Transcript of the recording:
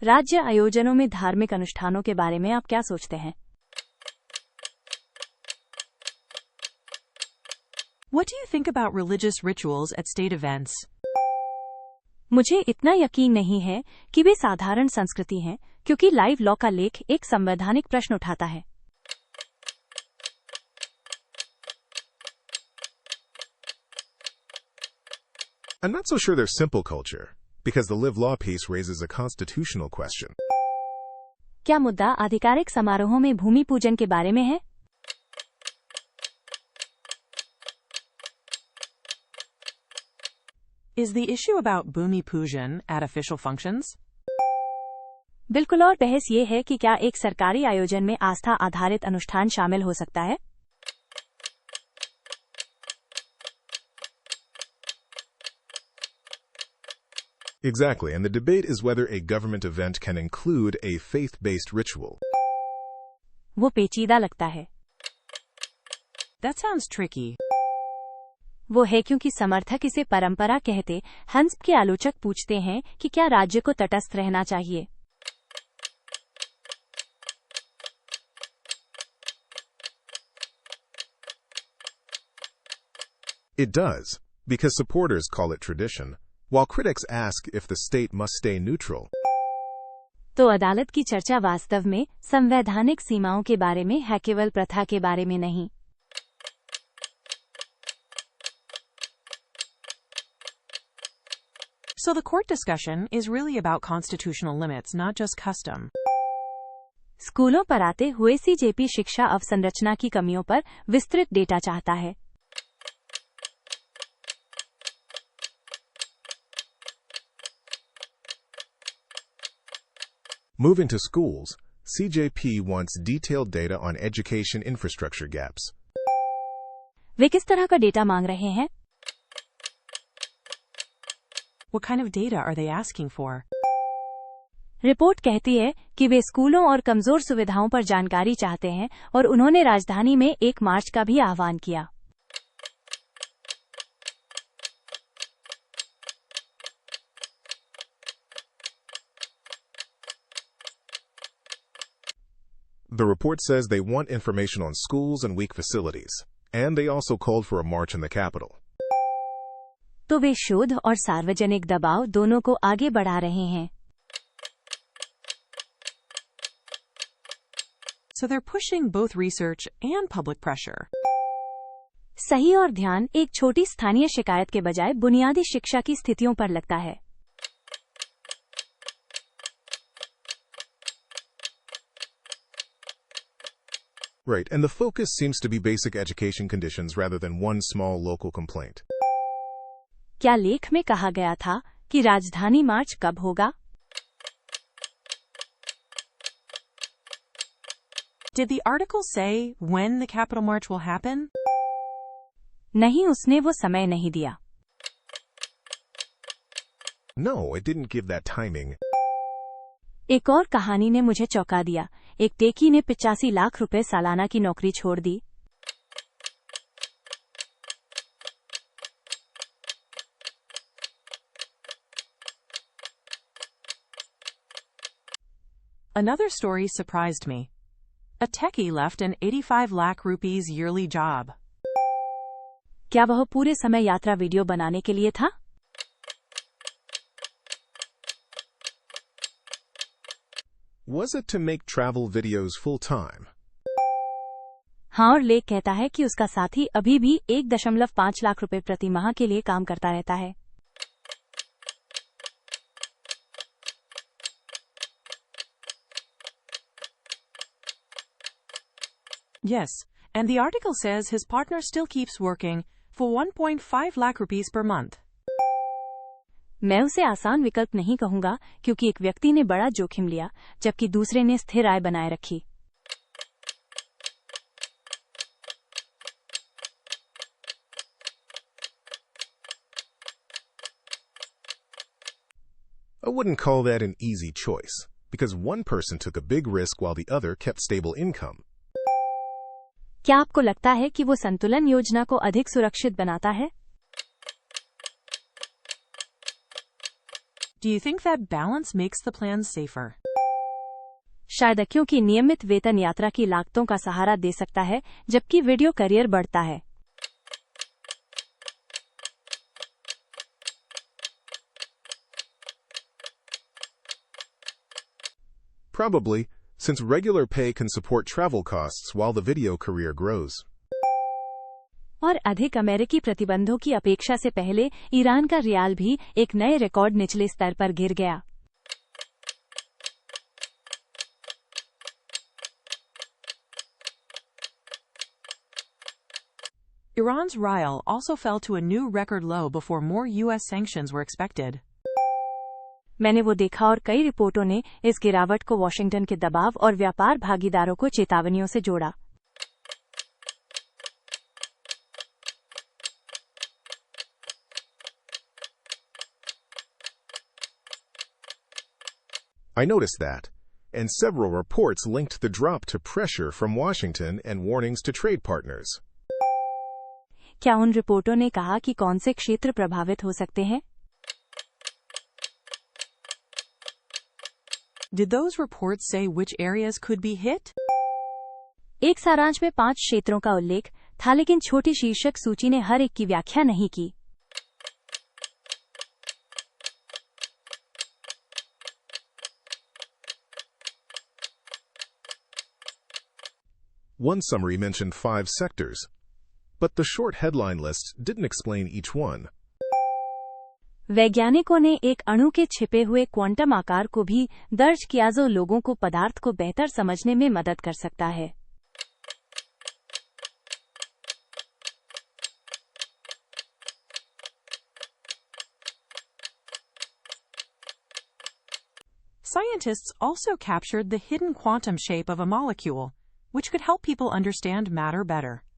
राज्य आयोजनों में धार्मिक अनुष्ठानों के बारे में आप क्या सोचते हैं? What do you think about religious rituals at state events? मुझे इतना यकीन नहीं है कि वे साधारण संस्कृति हैं, क्योंकि लाइव लॉ का लेख एक संवैधानिक प्रश्न उठाता है। I'm not so sure they're simple culture, because the live law piece raises a constitutional question. क्या मुद्दा आधिकारिक समारोहों में भूमि पूजन के बारे में है? Is the issue about Bhumi Pujan at official functions? बिल्कुल, और बहस ये है कि क्या एक सरकारी आयोजन में आस्था आधारित अनुष्ठान शामिल हो सकता है? Exactly, and the debate is whether a government event can include a faith-based ritual. वो पेचीदा लगता है। That sounds tricky. वो है क्योंकि समर्थक इसे परंपरा कहते, हंस के आलोचक पूछते हैं कि क्या राज्य को तटस्थ रहना चाहिए। It does, because supporters call it tradition, while critics ask if the state must stay neutral. तो अदालत की चर्चा वास्तव में संवैधानिक सीमाओं के बारे में है, केवल प्रथा के बारे में नहीं। So the court discussion is really about constitutional limits, not just custom. स्कूलों पर आते हुए सीजेपी शिक्षा अवसंरचना की कमियों पर विस्तृत डेटा चाहता है। Moving to schools, CJP wants detailed data on education infrastructure gaps. वे किस तरह का डेटा मांग रहे हैं? What kind of data are they asking for? Report कहती है कि वे स्कूलों और कमजोर सुविधाओं पर जानकारी चाहते हैं, और उन्होंने राजधानी में एक मार्च का भी आह्वान किया। The report says they want information on schools and weak facilities, and they also called for a march in the capital. तो वे शोध और सार्वजनिक दबाव दोनों को आगे बढ़ा रहे हैं। So they're pushing both research and public pressure. सही और ध्यान एक छोटी स्थानीय शिकायत के बजाय बुनियादी शिक्षा की स्थितियों पर लगता है। Right, and the focus seems to be basic education conditions rather than one small local complaint. क्या लेख में कहा गया था कि राजधानी मार्च कब होगा? Did the article say when the Capitol March will happen? नहीं, उसने वो समय नहीं दिया। No, it didn't give that timing. एक और कहानी ने मुझे चौंका दिया। एक टेकी ने 85 लाख रुपए सालाना की नौकरी छोड़ दी। Another story surprised me. A techie left an 85 lakh rupees yearly job. क्या वह पूरे समय यात्रा वीडियो बनाने के लिए था? Was it to make travel videos full-time? हाँ, और लेख कहता है कि उसका साथी अभी भी 1.5 लाख रुपए प्रति माह के लिए काम करता रहता है। Yes, and the article says his partner still keeps working for 1.5 lakh rupees per month. मैं उसे आसान विकल्प नहीं कहूंगा, क्योंकि एक व्यक्ति ने बड़ा जोखिम लिया जबकि दूसरे ने स्थिर आय बनाए रखी। I wouldn't call that an easy choice, because one person took a big risk while the other kept stable income. क्या आपको लगता है कि वो संतुलन योजना को अधिक सुरक्षित बनाता है? Do you think that balance makes the plans safer? शायद क्योंकि नियमित वेतन यात्रा की लागतों का सहारा दे सकता है जबकि वीडियो करियर बढ़ता है। Probably, since regular pay can support travel costs while the video career grows. और अधिक अमेरिकी प्रतिबंधों की अपेक्षा से पहले ईरान का रियाल भी एक नए रिकॉर्ड निचले स्तर पर गिर गया। Iran's rial also fell to a new record low before more U.S. sanctions were expected. मैंने वो देखा और कई रिपोर्टों ने इस गिरावट को वॉशिंगटन के दबाव और व्यापार भागीदारों को चेतावनियों से जोड़ा। I noticed that, and several reports linked the drop to pressure from Washington and warnings to trade partners. क्या उन रिपोर्टों ने कहा कि कौन से क्षेत्र प्रभावित हो सकते हैं? Did those reports say which areas could be hit? एक सारांश में 5 क्षेत्रों का उल्लेख था, लेकिन छोटी शीर्षक सूची ने हर एक की व्याख्या नहीं की। One summary mentioned 5 sectors, but the short headline list didn't explain each one. वैज्ञानिकों ने एक अणु के छिपे हुए क्वांटम आकार को भी दर्ज किया जो लोगों को पदार्थ को बेहतर समझने में मदद कर सकता है। Scientists also captured the hidden quantum shape of a molecule, which could help people understand matter better.